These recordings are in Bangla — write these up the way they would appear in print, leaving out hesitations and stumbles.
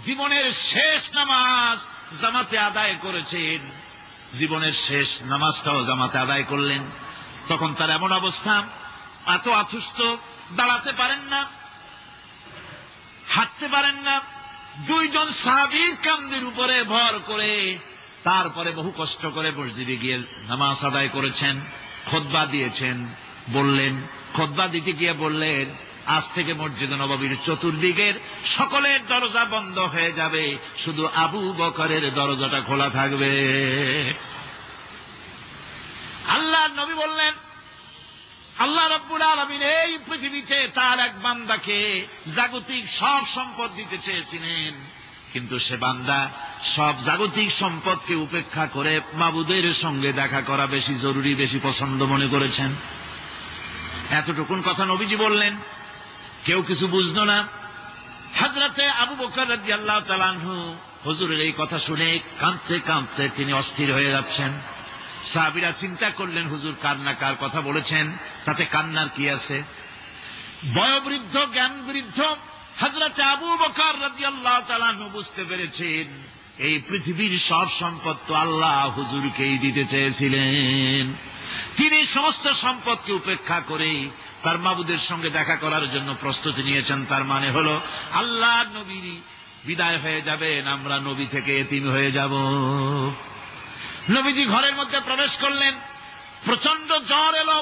জীবনের শেষ নামাজ জামাতে আদায় করেছেন, জীবনের শেষ নামাজটাও জামাতে আদায় করলেন। তখন তার এমন অবস্থা, এত অসুস্থ, দাঁড়াতে পারেন না, হাঁটতে পারেন না। দুইজন সাহাবীর কাঁধের উপরে ভর করে তারপরে বহু কষ্ট করে মসজিদে গিয়ে নামাজ আদায় করেছেন, খুতবা দিয়েছেন। বললেন, খুতবা দিতে গিয়ে বললেন, আজ থেকে মসজিদে নববীর চতুর্দিকের সকলের দরজা বন্ধ হয়ে যাবে, শুধু আবু বকরের দরজাটা খোলা থাকবে। আল্লাহর নবী বললেন, আল্লাহ রাব্বুল আলামিন এই পৃথিবীতে তার এক বান্দাকে জাগতিক সব সম্পদ দিতে চেয়েছিলেন, কিন্তু সে বান্দা সব জাগতিক সম্পদকে উপেক্ষা করে মাবুদের সঙ্গে দেখা করা বেশি জরুরি, বেশি পছন্দ মনে করেছেন। এতটুকুন কথা নবীজি বললেন, কেউ কিছু বুঝল না। হযরতে আবু বকর রাদিয়াল্লাহু তাআলা আনহু হুজুরের এই কথা শুনে কাঁদতে কাঁদতে তিনি অস্থির হয়ে যাচ্ছেন। সাহাবীরা চিন্তা করলেন, হুজুর কার কথা বলেছেন, তাতে কান্নার কি আছে? বয়োবৃদ্ধ, জ্ঞান বৃদ্ধ হযরত আবু বকর রাদিয়াল্লাহু তাআলা আনহু বুঝতে পেরেছেন, এই পৃথিবীর সব সম্পদ তো আল্লাহ হুজুরকেই দিতে চেয়েছিলেন। তিনি সমস্ত সম্পদকে উপেক্ষা করে তার মাবুদের সঙ্গে দেখা করার জন্য প্রস্তুতি নিয়েছেন। তার মানে হলো আল্লাহর নবী বিদায় হয়ে যাবেন, আমরা নবী থেকে এতিম হয়ে যাব। নবীজি ঘরের মধ্যে প্রবেশ করলেন, প্রচন্ড জ্বর এলো।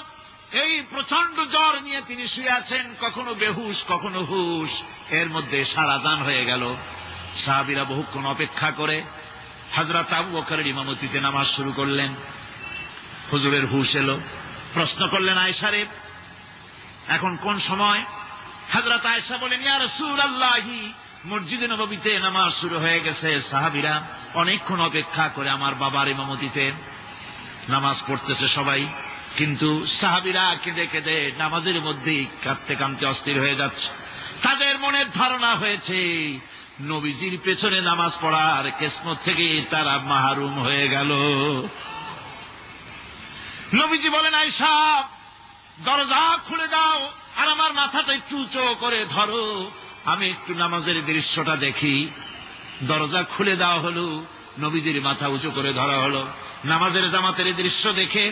এই প্রচন্ড জ্বর নিয়ে তিনি শুয়ে আছেন, কখনো বেহুশ কখনো হুশ। এর মধ্যে সারাজান হয়ে গেল। সাহাবীরা বহুক্ষণ অপেক্ষা করে হযরত আবু বকরের ইমামতিতে নামাজ শুরু করলেন। হুজুরের হুশ এলো, প্রশ্ন করলেন, আয়েশা রে, এখন কোন সময়? হযরত আয়েশা বলেন, ইয়া রাসূলুল্লাহ, মসজিদে নববীতে নামাজ শুরু হয়ে গেছে। সাহাবীরা অনেকক্ষণ অপেক্ষা করে আমার বাবার ইমামতিতে নামাজ পড়তেছে সবাই, কিন্তু সাহাবীরা কেঁদে কেঁদে নামাজের মধ্যেই কাঁদতে কাঁদতে অস্থির হয়ে যাচ্ছে। তাদের মনের ধারণা হয়েছে নবীজির পেছনে নামাজ পড়ার কিসমত থেকে তারা মাহরুম হয়ে গেল। নবীজি বলেন, আয়েশা, দরজা খুলে দাও আর আমার মাথাটা একটু উঁচু করে ধরো, আমি একটু নামাজের দৃশ্যটা দেখি। দরজা খুলে দেওয়া হলো, নবীজির মাথা উঁচু করে ধরা হলো। নামাজের জামাতের দৃশ্য দেখে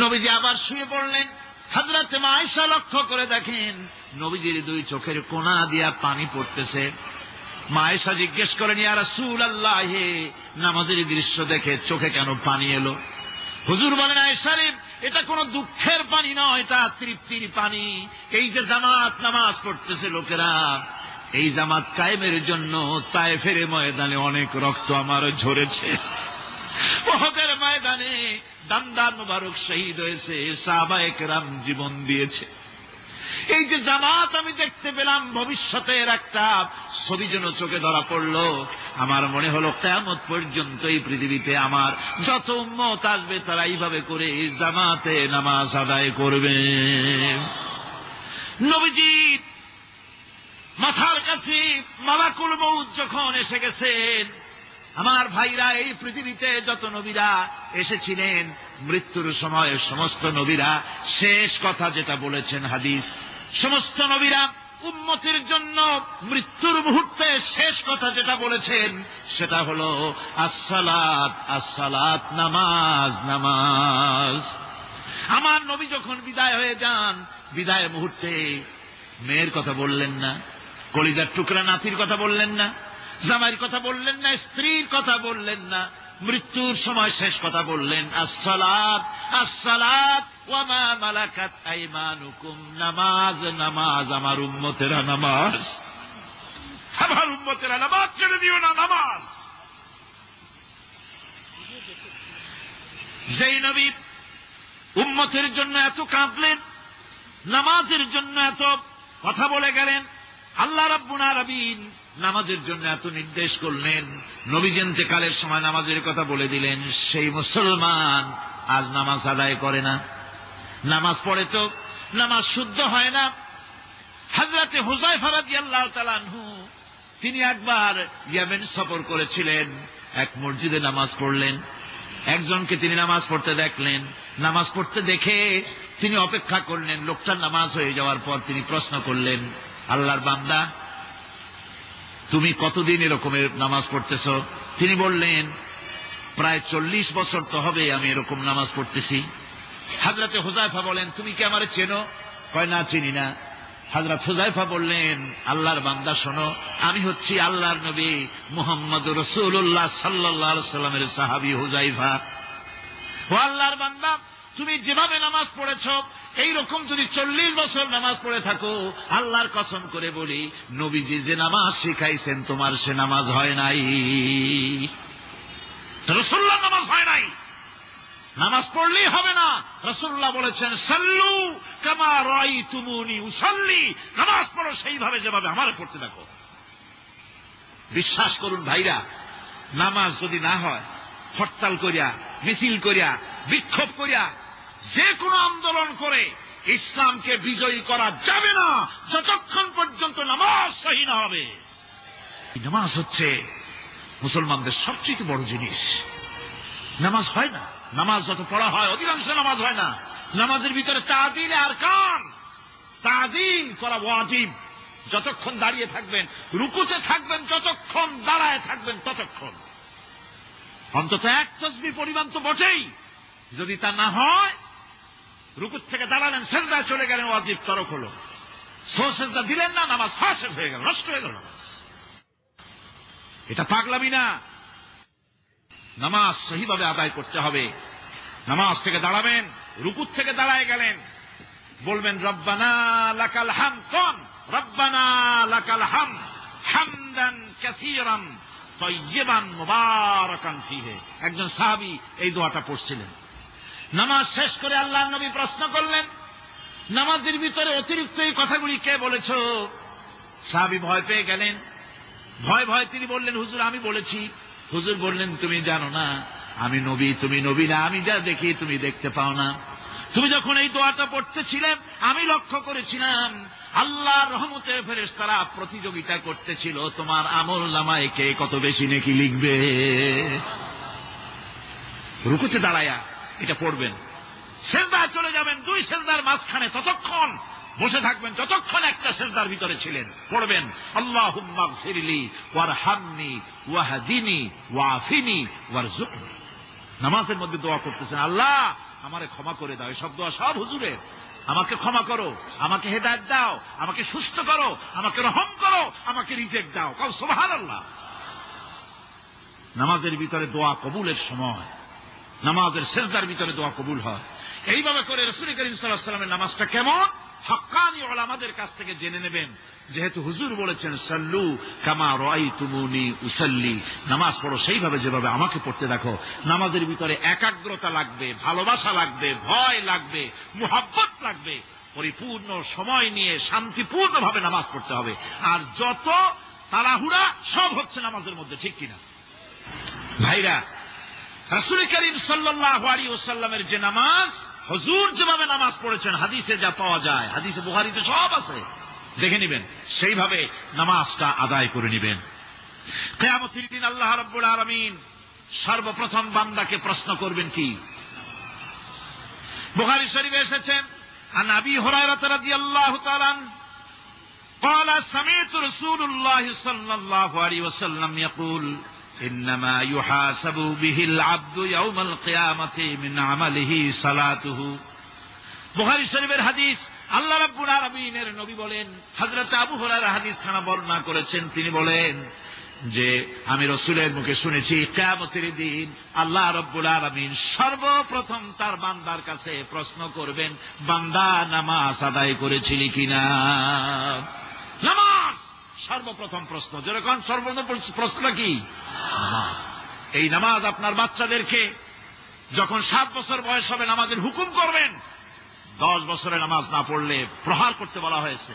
নবীজি আবার শুয়ে পড়লেন। হযরতে আয়েশা লক্ষ্য করে দেখেন নবীজির দুই চোখের কোনা দিয়া পানি পড়তেছে। মা আয়েশা জিজ্ঞেস করেন, ইয়া রাসূলুল্লাহ, নামাজের দৃশ্য দেখে চোখে কেন পানি এলো? হুজুর বলেন, আয়েশা রে, এটা কোনো দুঃখের পানি নয়, এটা তৃপ্তির পানি। এই যে জামাত নামাজ পড়তেছে লোকেরা, এই জামাত কায়েমের জন্য তায়েফের ময়দানে অনেক রক্ত আমার ঝরেছে, উহুদের ময়দানে দামদার মুবারক শহীদ হয়েছে, সাহাবায়ে কেরাম জীবন দিয়েছে। এই যে জামাত আমি দেখতে পেলাম, ভবিষ্যতের একটা ছবি যেন চোখে ধরা পড়লো। আমার মনে হলো কিয়ামত পর্যন্ত এই পৃথিবীতে আমার যত উম্মত আসবে তারা এইভাবে করে জামাতে নামাজ আদায় করবে। নবীজি মাথার কাছে মালাকুল মউত যখন এসে গেছেন, আমার ভাইরা, এই পৃথিবীতে যত নবীরা এসেছিলেন, মৃত্যুর সময় সমস্ত নবীরা শেষ কথা যেটা বলেছেন, হাদিস, সমস্ত নবীরা উম্মতের জন্য মৃত্যুর মুহূর্তে শেষ কথা যেটা বলেছেন সেটা হলো আসসালাত, আসসালাত, নামাজ, নামাজ। আমার নবী যখন বিদায় হয়ে যান, বিদায়ের মুহূর্তে মেয়ের কথা বললেন না, কলিজার টুকরা নাতির কথা বললেন না, জামাইয়ের কথা বললেন না, স্ত্রীর কথা বললেন না। মৃত্যুর সময় শেষ কথা বললেন, আসসালাত, আসসালাত ওয়া মা মালাকাত আইমানুকুম, নামাজ, নামাজ, আমার উম্মতেরা নামাজ, আমার উম্মতেরা নামাজ ছেড়ে দিও না, নামাজ। যেই নবী উম্মতের জন্য এত কাঁদলেন, নামাজের জন্য এত কথা বলে গেলেন, আল্লাহ রাব্বুল আলামিন নামাজের জন্য এত নির্দেশ করলেন, নবীজি ইন্তেকালের সময় নামাজের কথা বলে দিলেন, সেই মুসলমান আজ নামাজ আদায় করে না, নামাজ পড়ে তো নামাজ শুদ্ধ হয় না। হযরতে হুযায়ফা রাদিয়াল্লাহু তাআলা আনহু তিনি একবার ইয়েমেন সফর করেছিলেন, এক মসজিদে নামাজ পড়লেন। একজনকে তিনি নামাজ পড়তে দেখলেন, নামাজ পড়তে দেখে তিনি অপেক্ষা করলেন। লোকটার নামাজ হয়ে যাওয়ার পর তিনি প্রশ্ন করলেন, আল্লাহর বান্দা, তুমি কতদিন এরকমের নামাজ পড়তেছ? তিনি বললেন, প্রায় 40 বছর তো হবে আমি এরকম নামাজ পড়তেছি। হযরতে হুযায়ফা বলেন, তুমি কি আমারে চেনো? কয়, না, চিনি না। হযরত হুযায়ফা বললেন, আল্লাহর বান্দা শোনো, আমি হচ্ছি আল্লাহর নবী মুহাম্মদুর রাসূলুল্লাহ সাল্লাল্লাহু আলাইহি ওয়াসাল্লামের সাহাবী হুযায়ফা। ও আল্লাহর বান্দা, তুমি যেভাবে নামাজ পড়েছ এইরকম যদি 40 বছর নামাজ পড়ে থাকো, আল্লাহর কসম করে বলি, নবীজি যে নামাজ শিখাইছেন তোমার সে নামাজ হয় নাই। রাসূলুল্লাহ নামাজ হয় নাই, নামাজ পড়লেই হবে না। রাসূলুল্লাহ বলেছেন, সাল্লু কামা রাআইতুমুনি উসাল্লি, নামাজ পড়ো সেইভাবে যেভাবে আমারে পড়তে দেখো। বিশ্বাস করুন ভাইরা, নামাজ যদি না হয়, হরতাল করিয়া, মিছিল করিয়া, বিক্ষোভ করিয়া, যে কোনো আন্দোলন করে ইসলামকে বিজয়ী করা যাবে না যতক্ষণ পর্যন্ত নামাজ সহি না হবে। নামাজ হচ্ছে মুসলমানদের সবচেয়ে বড় জিনিস। নামাজ হয় না, নামাজ যত পড়া হয় অধিকাংশ নামাজ হয় না। নামাজের ভিতরে তাদিল আর কান, তাদিল করা ওয়াজিব। যতক্ষণ দাঁড়িয়ে থাকবেন, রুকুতে থাকবেন, যতক্ষণ দাঁড়ায় থাকবেন ততক্ষণ অন্তত এক তাসবিহ পরিমাণ তো বটেই। যদি তা না হয়, রুকুত থেকে দাঁড়ালেন, সেজদায় চলে গেলেন, ওয়াজিব তরক হলো। সেজদা দিলেন না, নামাজ ফাসেদ হয়ে গেল, নষ্ট হয়ে গেল নামাজ। এটা পাগলামি না। নামাজ সহিভাবে আদায় করতে হবে। নামাজ থেকে দাঁড়াবেন, রুকুত থেকে দাঁড়ায় গেলেন, বলবেন রব্বানা লাকাল হামদ, কোন রব্বানা লাকাল হামদ হামদান কাসীরান তাইয়্যিবান মুবারাকান ফীহি। একজন সাহাবী এই দোয়াটা পড়ছিলেন। নামাজ শেষ করে আল্লাহর নবী প্রশ্ন করলেন, নামাজের ভিতরে অতিরিক্ত এই কথাগুলি কে বলেছ? সাহাবী ভয় পেয়ে গেলেন। ভয় ভয় তিনি বললেন, হুজুর আমি বলেছি। হুজুর বললেন, তুমি জানো না আমি নবী, তুমি নবী না, আমি যা দেখি তুমি দেখতে পাও না। তুমি যখন এই দোয়াটা পড়তেছিলেন আমি লক্ষ্য করেছিলাম আল্লাহর রহমতের ফেরেশতারা প্রতিযোগিতা করতেছিল তোমার আমল নামায় কে কত বেশি নেকি লিখবে। রুকুতে দাঁড়ায়া এটা পড়বেন, সেজদায় চলে যাবেন, 2 সেজদার মাঝখানে ততক্ষণ বসে থাকবেন যতক্ষণ একটা সেজদার ভিতরে ছিলেন। পড়বেন আল্লাহুম্মা গফিরলি ওয়ারহামনি ওয়াহদিনি ওয়াআফিনি ওয়ারযুকনি। নামাজের মধ্যে দোয়া করতেছেন, আল্লাহ আমারে ক্ষমা করে দাও। এসব দোয়া সব হুজুরের। আমাকে ক্ষমা করো, আমাকে হেদায়েত দাও, আমাকে সুস্থ করো, আমাকে রহম করো, আমাকে রিজিক দাও। কও সুবহানাল্লাহ। নামাজের ভিতরে দোয়া কবুলের সময়, নামাজের সেজদার ভিতরে দোয়া কবুল হয়। এইভাবে করে রাসূল করিম সাল্লাল্লাহু আলাইহি ওয়াসাল্লামের নামাজটা কেমন হক্কানি উলামাদের কাছ থেকে জেনে নেবেন। যেহেতু হুজুর বলেছেন সাল্লু কামা রাআইতুমুনি উসাল্লি, নামাজ পড়ো সেইভাবে যেভাবে আমাকে পড়তে দেখো। নামাজের ভিতরে একাগ্রতা লাগবে, ভালোবাসা লাগবে, ভয় লাগবে, মুহাব্বত লাগবে। পরিপূর্ণ সময় নিয়ে শান্তিপূর্ণভাবে নামাজ পড়তে হবে। আর যত তাড়াহুড়া সব হচ্ছে নামাজের মধ্যে, ঠিক কিনা ভাইরা? রাসূল করিম সাল্লাল্লাহু আলাইহি ওয়াসাল্লামের যে নামাজ, হুজুর যেভাবে নামাজ পড়েছেন হাদিসে যা পাওয়া যায়, হাদিসে বুখারীতে সব আছে, দেখে নেবেন, সেইভাবে নামাজটা আদায় করে নেবেন। কিয়ামতের দিন আল্লাহ রাব্বুল আলামিন সর্বপ্রথম বান্দাকে প্রশ্ন করবেন কি? বুখারী শরীফে এসেছে, আন আবী হুরায়রা রাদিয়াল্লাহু তাআলা قال سمعت رسول الله صلى الله عليه وسلم يقول إنما يحاسب به العبد يوم القيامة من عمله صلاته। বুখারী শরীফের হাদিস। আল্লাহ রাব্বুল আলামিনের নবী বলেন, হযরত আবু হুরায়রা হাদিস খানা বর্ণনা করেছেন, তিনি বলেন যে আমি রাসূলের মুখে শুনেছি কিয়ামতের দিন আল্লাহ রাব্বুল আলামিন সর্বপ্রথম তার বান্দার কাছে প্রশ্ন করবেন, বান্দা নামাজ আদায় করেছিলি কিনা? নামাজ সর্বপ্রথম প্রশ্ন। যেরকম সর্বপ্রথম প্রশ্নটা কি? নামাজ। এই নামাজ আপনার বাচ্চাদেরকে যখন 7 বছর বয়স হবে নামাজের হুকুম করবেন। 10 বছরে নামাজ না পড়লে প্রহার করতে বলা হয়েছে।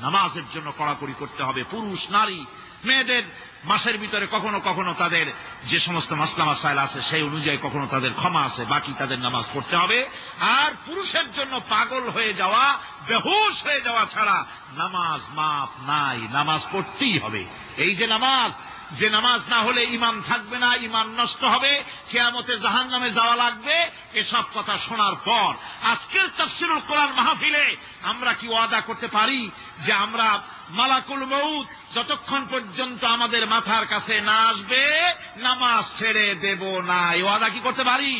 নামাজের জন্য কড়াকড়ি করতে হবে। পুরুষ নারী মেয়েদের মাসের ভিতরে কখনো কখনো তাদের যে সমস্ত মাসলা মাসাইল আছে সেই অনুযায়ী কখনো তাদের ক্ষমা আছে, বাকি তাদের নামাজ পড়তে হবে। আর পুরুষের জন্য পাগল হয়ে যাওয়া, বেহুশ হয়ে যাওয়া ছাড়া নামাজ মাপ নাই, নামাজ পড়তেই হবে। এই যে নামাজ না হলে ঈমান থাকবে না, ঈমান নষ্ট হবে, কিয়ামতে জাহান্নামে যাওয়া লাগবে। এসব কথা শোনার পর আজকের তাফসীরুল কোরআন মাহফিলে আমরা কি ওয়াদা করতে পারি যে আমরা মালাকুল মউত যতক্ষণ পর্যন্ত আমাদের মাথার কাছে না আসবে নামাজ ছেড়ে দেব না। এই ওয়াদা কি করতে পারি?